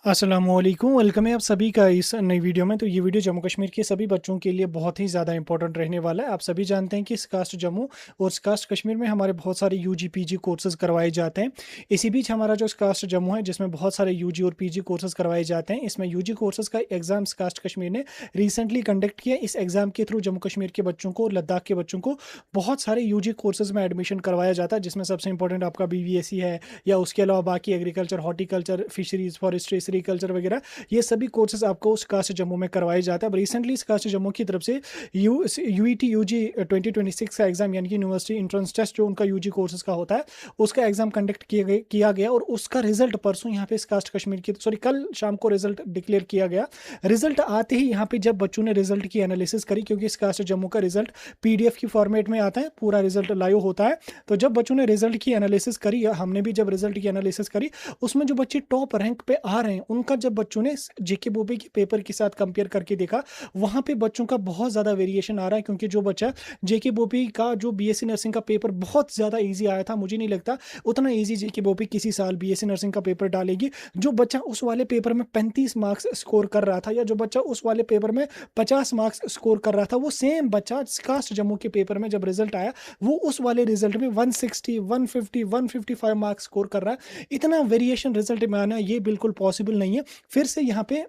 अस्सलामुअलैकुम, वेलकम है आप सभी का इस नई वीडियो में। तो ये वीडियो जम्मू कश्मीर के सभी बच्चों के लिए बहुत ही ज़्यादा इंपॉर्टेंट रहने वाला है। आप सभी जानते हैं कि स्कास्ट जम्मू और स्कास्ट कश्मीर में हमारे बहुत सारे यूजी पीजी कोर्सेज करवाए जाते हैं। इसी बीच हमारा जो स्कास्ट जम्मू है जिसमें बहुत सारे यूजी और पीजी कोर्सेज करवाए जाते हैं, इसमें यूजी कोर्सेज का एग्जाम स्कास्ट कश्मीर ने रिसेंटली कंडक्ट किया। इस एग्जाम के थ्रू जम्मू कश्मीर के बच्चों को और लद्दाख के बच्चों को बहुत सारे यूजी कोर्सेज में एडमिशन करवाया जाता है, जिसमें सबसे इंपॉर्टेंट आपका BVSC है, या उसके अलावा बाकी agriculture, horticulture, fisheries, forestry, sericulture वगैरह ये सभी कोर्सेज आपको उस कास्ट जम्मू में करवाए जाते हैं। अब रिसेंटली इस कास्ट जम्मू की तरफ से यूईटी यूजी 2026 का एग्जाम यानी कि यूनिवर्सिटी एंट्रेंस टेस्ट जो उनका यूजी कोर्सेज का होता है उसका एग्जाम कंडक्ट किया गया और उसका रिजल्ट परसों यहाँ पे इस कास्ट कश्मीर की सॉरी कल शाम को रिजल्ट डिक्लेयर किया गया। रिजल्ट आते ही यहाँ पे जब बच्चों ने रिजल्ट की एनालिसिस करी, क्योंकि इस कास्ट जम्मू का रिजल्ट PDF की फॉर्मेट में आता है, पूरा रिजल्ट लाइव होता है। तो जब बच्चों ने रिजल्ट की एनालिसिस करी, हमने भी जब रिजल्ट की एनालिसिस करी, उसमें जो बच्चे टॉप रैंक पे आ रहे हैं उनका जब बच्चों ने जेके बोबे के पेपर के साथ कंपेयर करके देखा, वहां पे बच्चों का बहुत ज्यादा वेरिएशन आ रहा है। क्योंकि जो बच्चा जेके बोबे का जो BSc नर्सिंग का पेपर बहुत ज्यादा इजी आया था, मुझे नहीं लगता उतना इजी जेके बोबे किसी साल BSc नर्सिंग का पेपर डालेगी। जो बच्चा उस वाले पेपर में 35 मार्क्स स्कोर कर रहा था, या जो बच्चा उस वाले पेपर में 50 मार्क्स स्कोर कर रहा था, वो सेम बच्चा कास्ट जम्मू के पेपर में जब रिजल्ट आया वो उस वाले रिजल्ट में 160, 150, 155 मार्क्स स्कोर कर रहा है। इतना वेरिएशन रिजल्ट में आना ये बिल्कुल पॉसिबल नहीं है। फिर से यहाँ पे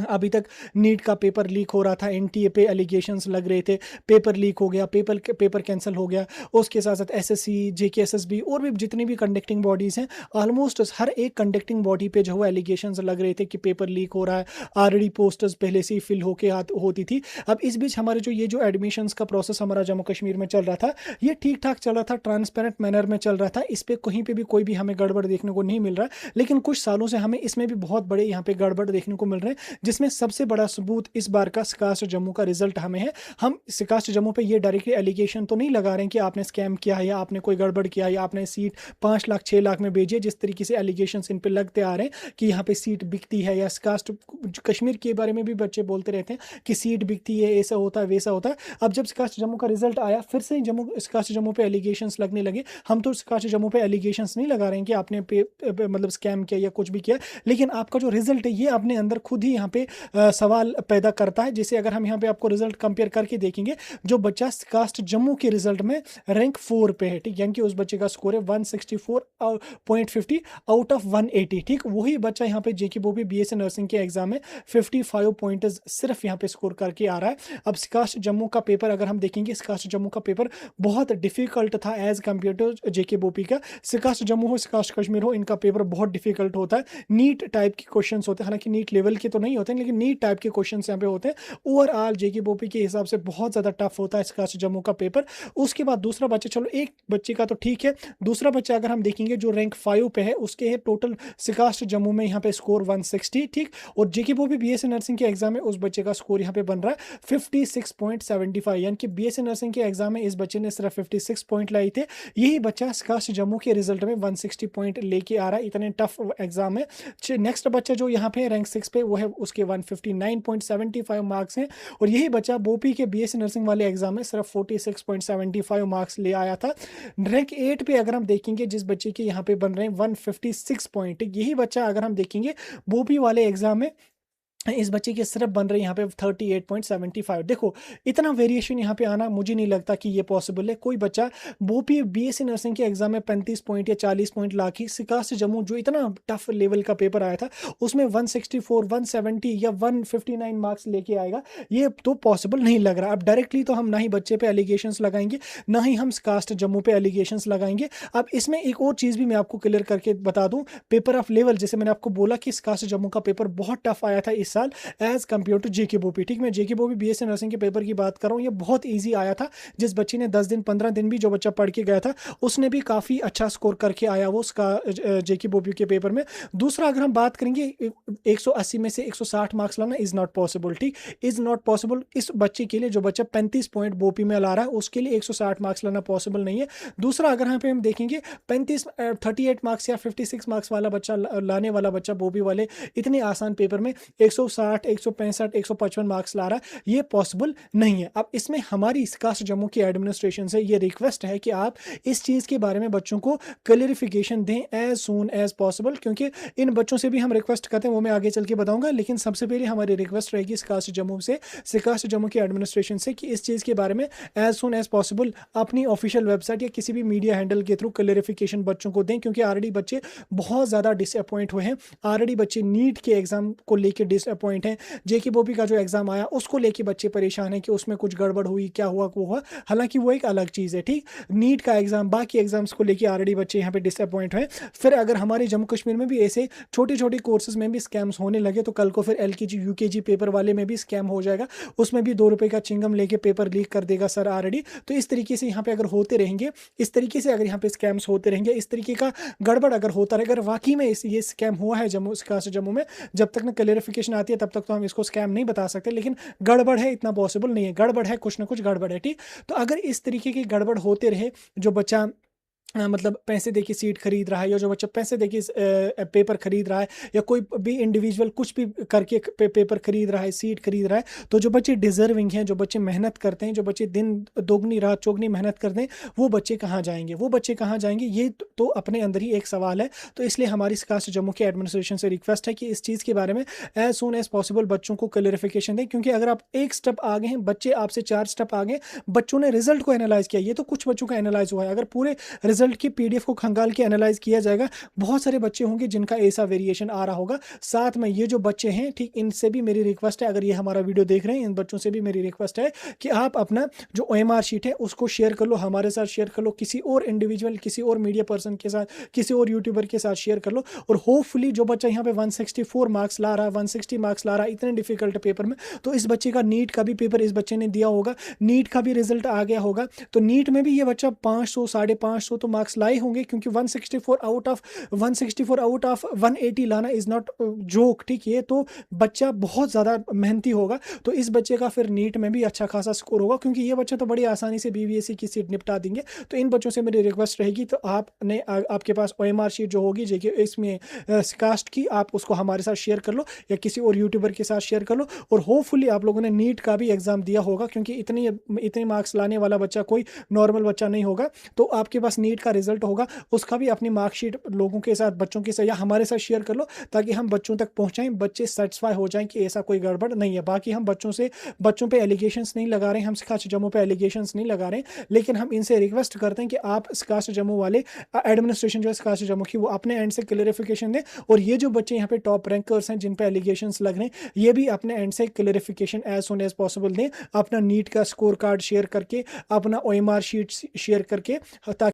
अभी तक नीट का पेपर लीक हो रहा था, NTA पे एलिगेशंस लग रहे थे, पेपर लीक हो गया, पेपर कैंसिल हो गया। उसके साथ साथ SSC, JK SSB और भी जितनी भी कंडक्टिंग बॉडीज हैं, ऑलमोस्ट हर एक कंडक्टिंग बॉडी पे जो है एलिगेशंस लग रहे थे कि पेपर लीक हो रहा है। ऑलरेडी पोस्टर्स पहले से ही फिल होके होती थी। अब इस बीच हमारे ये जो एडमिशंस का प्रोसेस हमारा जम्मू कश्मीर में चल रहा था, ये ठीक ठाक चल रहा था, ट्रांसपेरेंट मैनर में चल रहा था। इस पे कहीं पे भी कोई भी हमें गड़बड़ देखने को नहीं मिल रहा है। लेकिन कुछ सालों से हमें इसमें भी बहुत बड़े यहाँ पे गड़बड़ देखने को मिल रहे हैं, जिसमें सबसे बड़ा सबूत इस बार का स्कास्ट जम्मू का रिजल्ट हमें है। हम स्कास्ट जम्मू पे ये डायरेक्टली एलिगेशन तो नहीं लगा रहे हैं कि आपने स्कैम किया है, या आपने कोई गड़बड़ किया है, या आपने सीट 5 लाख 6 लाख में भेजी है, जिस तरीके से एलिगेशन इन पे लगते आ रहे हैं कि यहाँ पे सीट बिकती है, या स्कास्ट कश्मीर के बारे में भी बच्चे बोलते रहते हैं कि सीट बिकती है, ऐसा होता है वैसा होता है। अब जब स्कास्ट जम्मू का रिजल्ट आया, फिर से स्कास्ट जम्मू पे एलिगेशन लगने लगे। हम तो स्कास्ट जम्मू पे एलिगेशन नहीं लगा रहे हैं कि आपने मतलब स्कैम किया या कुछ भी किया, लेकिन आपका जो रिजल्ट है ये अपने अंदर खुद ही यहाँ पे सवाल पैदा करता है। जैसे अगर हम यहाँ पे आपको रिजल्ट कंपेयर करके देखेंगे, जो बच्चा कास्ट जम्मू के रिजल्ट में रैंक 4 पे है, ठीक, यानी कि उस बच्चे का स्कोर है 164.50 आउट ऑफ 180, ठीक, वही बच्चा यहाँ पे जेके बोबी BSc नर्सिंग के एग्जाम में 55 पॉइंट सिर्फ यहाँ पे स्कोर करके आ रहा है। अब कास्ट जम्मू का पेपर अगर हम देखेंगे, कास्ट जम्मू का पेपर बहुत डिफिकल्ट था एज कम्पेयर टू जेके बोपी का। कास्ट जम्मू हो, कास्ट कश्मीर हो, इनका पेपर बहुत डिफिकल्ट होता है। नीट टाइप के क्वेश्चंस होते हैं, हालांकि नीट लेवल के तो नहीं होते हैं, लेकिन नीट टाइप के क्वेश्चंस यहाँ पे होते हैं। ओवरऑल जेके बोपी के हिसाब से बहुत ज़्यादा टफ होता है कास्ट जम्मू का पेपर। उसके बाद दूसरा बच्चा, चलो एक बच्चे का तो ठीक है, दूसरा बच्चा अगर हम देखेंगे जो रैंक 5 पे है, उसके है टोटल कास्ट जम्मू में यहाँ पे स्कोर 160, ठीक, और जेके बोपी BSc नर्सिंग के एग्जाम में उस बच्चे का स्कोर यहाँ पे बन रहा है 56.75, यानी कि BSc नर्सिंग के एग्जाम में इस बच्चे ने सिर्फ 56 पॉइंट लाए थे। यही बच्चा कास्ट जम्मू के रिजल्ट में 160 पॉइंट लेके आ रहा है। इतने टफ एग्जाम है। नेक्स्ट बच्चा जो यहाँ पे रैंक 6 पे, वो है उसके 159.75 मार्क्स हैं, और यही बच्चा बोपी के BSc नर्सिंग वाले एग्जाम में सिर्फ 46.75 मार्क्स ले आया था। रैंक 8 पे अगर हम देखेंगे, जिस बच्चे के यहाँ पे बन रहे हैं 156 पॉइंट, यही बच्चा अगर हम देखेंगे बोपी वाले एग्जाम में, इस बच्चे के सिर्फ बन रहे हैं यहाँ पे 38.75। देखो इतना वेरिएशन यहाँ पे आना मुझे नहीं लगता कि ये पॉसिबल है। कोई बच्चा बोपी BSc नर्सिंग के एग्जाम में 35 पॉइंट या 40 पॉइंट ला के कास्ट जम्मू जो इतना टफ लेवल का पेपर आया था उसमें 164, 170 या 159 मार्क्स लेके आएगा, ये तो पॉसिबल नहीं लग रहा। अब डायरेक्टली तो हम ना ही बच्चे पे एलिगेशंस लगाएंगे, ना ही हम कास्ट जम्मू पे एलिगेशंस लगाएंगे। अब इसमें एक और चीज़ भी मैं आपको क्लियर करके बता दूं, पेपर ऑफ लेवल, जैसे मैंने आपको बोला कि कास्ट जम्मू का पेपर बहुत टफ आया था इस साल एज कंपेयर टू जेके बोपी, ठीक, मैं जेके बोपी BSc नर्सिंग के पेपर की बात कर रहा हूँ, ये बहुत इजी आया था। जिस बच्चे ने 10 दिन 15 दिन भी जो बच्चा पढ़ के गया था उसने भी काफ़ी अच्छा स्कोर करके आया वो उसका जेके बोपी के पेपर में। दूसरा अगर हम बात करेंगे 180 में से 160 मार्क्स लाना इज़ नॉट पॉसिबल, ठीक, इज़ नॉट पॉसिबल इस बच्चे के लिए। जो बच्चा 35 पॉइंट बोपी में ला रहा है उसके लिए 160 मार्क्स लाना पॉसिबल नहीं है। दूसरा अगर यहाँ पे हम देखेंगे 38 मार्क्स या 56 मार्क्स वाला बच्चा लाने वाला बच्चा बोपी वाले इतने आसान पेपर में 160, 165, 155 मार्क्स ला रहा है, ये पॉसिबल नहीं है। अब इसमें हमारी स्कास्ट जम्मू की एडमिनिस्ट्रेशन से ये रिक्वेस्ट है कि आप इस चीज़ के बारे में बच्चों को क्लियरिफिकेशन दें एज सून एज पॉसिबल, क्योंकि इन बच्चों से भी हम रिक्वेस्ट करते हैं, वो मैं आगे चल के बताऊंगा। लेकिन सबसे पहले हमारी रिक्वेस्ट रहेगी स्कास्ट जम्मू से, स्कास्ट जम्मू की एडमिनिस्ट्रेशन से, कि इस चीज़ के बारे में एज सून एज पॉसिबल अपनी ऑफिशियल वेबसाइट या किसी भी मीडिया हैंडल के थ्रू क्लियरिफिकेशन बच्चों को दें, क्योंकि ऑलरेडी बच्चे बहुत ज़्यादा डिसअपॉइंट हुए हैं। ऑलरेडी बच्चे नीट के एग्जाम को लेकर डिसअपॉइंट हैं। जेके बोपी का जो एग्जाम आया उसको लेके बच्चे परेशान हैं कि उसमें कुछ गड़बड़ हुई, क्या हुआ वो हुआ, हालांकि वो एक अलग चीज़ है। ठीक, नीट का एग्जाम, बाकी एग्जाम्स को लेके ऑलरेडी बच्चे यहाँ पे डिसअपॉइंट हैं। फिर अगर हमारे जम्मू कश्मीर में भी ऐसे छोटे छोटे कोर्सेज में भी स्कैम्स होने लगे तो कल को फिर एलकेजी यूकेजी पेपर वाले में भी स्कैम हो जाएगा, उसमें भी 2 रुपए का चिंगम लेके पेपर लीक कर देगा सर ऑलरेडी। तो इस तरीके से यहाँ पे अगर होते रहेंगे, इस तरीके से अगर यहाँ पे स्कैम्स होते रहेंगे, इस तरीके का गड़बड़ अगर होता रहेगा, अगर वाकई में ये स्कैम हुआ है जम्मू जम्मू में, जब तक ना क्लियरिफिकेशन आती है तब तक तो हम इसको स्कैम नहीं बता सकते, लेकिन गड़बड़ है इतना पॉसिबल नहीं है, गड़बड़ है, कुछ ना कुछ गड़बड़ है। ठीक, तो अगर इस तरीके की गड़बड़ होते रहे, जो बच्चा मतलब पैसे देके सीट खरीद रहा है, या जो बच्चा पैसे देके पेपर खरीद रहा है, या कोई भी इंडिविजुअल कुछ भी करके पेपर खरीद रहा है, सीट खरीद रहा है, तो जो बच्चे डिजर्विंग हैं, जो बच्चे मेहनत करते हैं, जो बच्चे दिन दोगुनी रात चौगुनी मेहनत करते हैं, वो बच्चे कहाँ जाएंगे, वो बच्चे कहाँ जाएंगे, ये तो अपने अंदर ही एक सवाल है। तो इसलिए हमारी स्कास्ट जम्मू के एडमिनिस्ट्रेशन से रिक्वेस्ट है कि इस चीज़ के बारे में एज सून एज पॉसिबल बच्चों को क्लियरिफिकेशन दें, क्योंकि अगर आप एक स्टेप आगे हैं, बच्चे आपसे 4 स्टेप आगे, बच्चों ने रिजल्ट को एनालाइज किया, ये तो कुछ बच्चों का एनालाइज हुआ है, अगर पूरे रिजल्ट की पीडीएफ को खंगाल के एनालाइज किया जाएगा, बहुत सारे बच्चे होंगे जिनका ऐसा वेरिएशन आ रहा होगा। साथ में ये जो बच्चे हैं, ठीक, इनसे भी मेरी रिक्वेस्ट है, अगर ये हमारा वीडियो देख रहे हैं, इन बच्चों से भी मेरी रिक्वेस्ट है कि आप अपना जो ओएमआर शीट है उसको शेयर कर लो, हमारे साथ शेयर कर लो, किसी और इंडिविजुअल, किसी और मीडिया पर्सन के साथ, किसी और यूट्यूबर के साथ शेयर कर लो। और होपफुली जो बच्चा यहाँ पे 164 मार्क्स ला रहा है, 160 मार्क्स ला रहा है इतने डिफिकल्ट पेपर में, तो इस बच्चे का नीट का भी पेपर इस बच्चे ने दिया होगा, नीट का भी रिजल्ट आ गया होगा, तो नीट में भी ये बच्चा 500 550 तो मार्क्स लाए होंगे, क्योंकि 164 आउट ऑफ 180 लाना इज नॉट जोक। ठीक, ये तो बच्चा बहुत ज़्यादा मेहनती होगा, तो इस बच्चे का फिर नीट में भी अच्छा खासा स्कोर होगा, क्योंकि ये बच्चा तो बड़ी आसानी से बीबीएससी की सीट निपटा देंगे। तो इन बच्चों से मेरी रिक्वेस्ट रहेगी, तो आपने आपके पास ओएमआर शीट जो होगी जेके इसमें कास्ट की, आप उसको हमारे साथ शेयर कर लो या किसी और यूट्यूबर के साथ शेयर कर लो। और होपफुली आप लोगों ने नीट का भी एग्जाम दिया होगा, क्योंकि इतने मार्क्स लाने वाला बच्चा कोई नॉर्मल बच्चा नहीं होगा, तो आपके पास नीट का रिजल्ट होगा, उसका भी अपनी मार्कशीट लोगों के साथ, बच्चों के साथ या हमारे साथ शेयर कर लो, ताकि हम बच्चों तक पहुंचाएं, बच्चे सेटिस्फाई हो जाएं कि ऐसा कोई गड़बड़ नहीं है। बाकी हम बच्चों पे एलिगेशंस नहीं लगा रहे हैं, हम स्कास्ट जम्मू पे एलिगेशंस नहीं लगा रहे हैं, लेकिन हम इनसे रिक्वेस्ट करते हैं कि आप स्कास्ट जम्मू वाले एडमिनिस्ट्रेशन जो है स्कास्ट जम्मू की, वो अपने एंड से क्लियरिफिकेशन दें। और ये जो बच्चे यहाँ पे टॉप रैंकर्स हैं जिन पे एलिगेशंस लग रहे हैं, ये भी अपने एंड से clarification as soon as possible दें, अपना नीट का स्कोर कार्ड शेयर करके, अपना ओएमआर शीट शेयर करके, ताकि